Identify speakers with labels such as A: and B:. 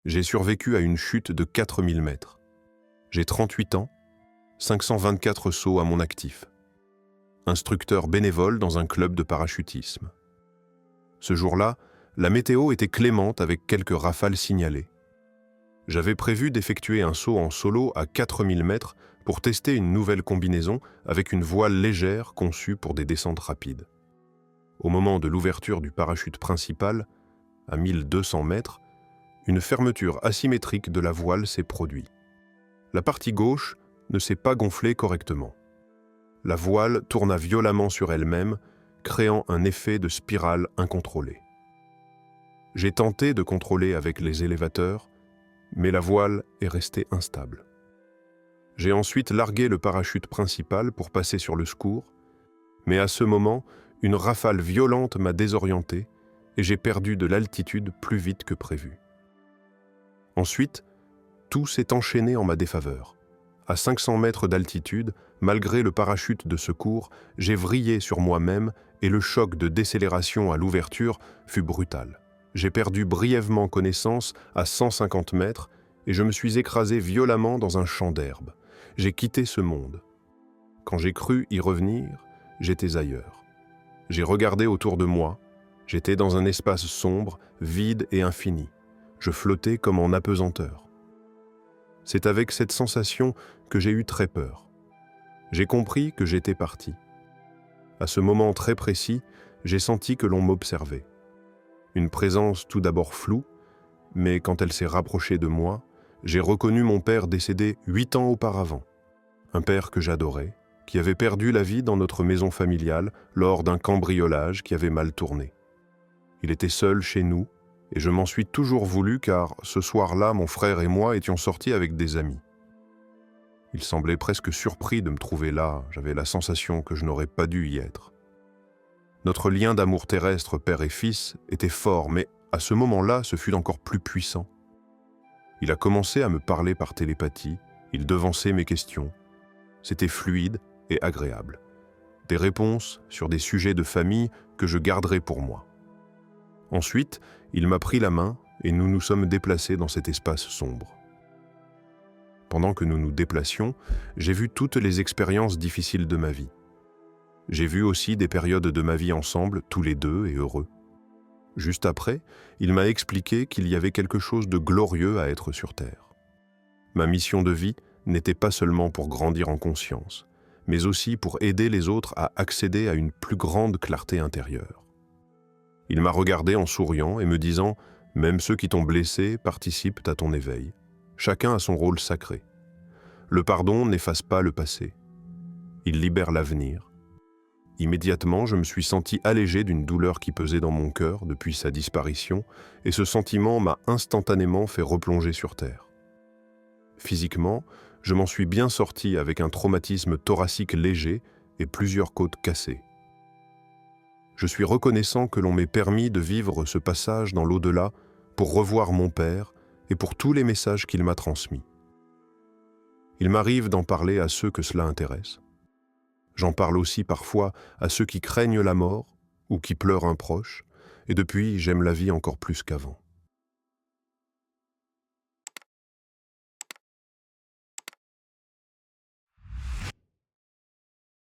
A: J'ai survécu à une chute de 4000 mètres. J'ai 38 ans, 524 sauts à mon actif. Instructeur bénévole dans un club de parachutisme. Ce jour-là, la météo était clémente avec quelques rafales signalées. J'avais prévu d'effectuer un saut en solo à 4000 mètres pour tester une nouvelle combinaison avec une voile légère conçue pour des descentes rapides. Au moment de l'ouverture du parachute principal, à 1200 mètres, une fermeture asymétrique de la voile s'est produite. La partie gauche ne s'est pas gonflée correctement. La voile tourna violemment sur elle-même, créant un effet de spirale incontrôlée. J'ai tenté de contrôler avec les élévateurs, mais la voile est restée instable. J'ai ensuite largué le parachute principal pour passer sur le secours, mais à ce moment, une rafale violente m'a désorienté et j'ai perdu de l'altitude plus vite que prévu. Ensuite, tout s'est enchaîné en ma défaveur. À 500 mètres d'altitude, malgré le parachute de secours, j'ai vrillé sur moi-même et le choc de décélération à l'ouverture fut brutal. J'ai perdu brièvement connaissance à 150 mètres et je me suis écrasé violemment dans un champ d'herbe. J'ai quitté ce monde. Quand j'ai cru y revenir, j'étais ailleurs. J'ai regardé autour de moi. J'étais dans un espace sombre, vide et infini. Je flottais comme en apesanteur. C'est avec cette sensation que j'ai eu très peur. J'ai compris que j'étais parti. À ce moment très précis, j'ai senti que l'on m'observait. Une présence tout d'abord floue, mais quand elle s'est rapprochée de moi, j'ai reconnu mon père décédé 8 ans auparavant. Un père que j'adorais, qui avait perdu la vie dans notre maison familiale lors d'un cambriolage qui avait mal tourné. Il était seul chez nous, et je m'en suis toujours voulu car ce soir-là, mon frère et moi étions sortis avec des amis. Il semblait presque surpris de me trouver là, j'avais la sensation que je n'aurais pas dû y être. Notre lien d'amour terrestre, père et fils, était fort, mais à ce moment-là, ce fut encore plus puissant. Il a commencé à me parler par télépathie, il devançait mes questions. C'était fluide et agréable. Des réponses sur des sujets de famille que je garderai pour moi. Ensuite, il m'a pris la main et nous nous sommes déplacés dans cet espace sombre. Pendant que nous nous déplacions, j'ai vu toutes les expériences difficiles de ma vie. J'ai vu aussi des périodes de ma vie ensemble, tous les deux et heureux. Juste après, il m'a expliqué qu'il y avait quelque chose de glorieux à être sur Terre. Ma mission de vie n'était pas seulement pour grandir en conscience, mais aussi pour aider les autres à accéder à une plus grande clarté intérieure. Il m'a regardé en souriant et me disant « Même ceux qui t'ont blessé participent à ton éveil. Chacun a son rôle sacré. Le pardon n'efface pas le passé. Il libère l'avenir. » Immédiatement, je me suis senti allégé d'une douleur qui pesait dans mon cœur depuis sa disparition et ce sentiment m'a instantanément fait replonger sur Terre. Physiquement, je m'en suis bien sorti avec un traumatisme thoracique léger et plusieurs côtes cassées. Je suis reconnaissant que l'on m'ait permis de vivre ce passage dans l'au-delà pour revoir mon père et pour tous les messages qu'il m'a transmis. Il m'arrive d'en parler à ceux que cela intéresse. J'en parle aussi parfois à ceux qui craignent la mort ou qui pleurent un proche, et depuis, j'aime la vie encore plus qu'avant.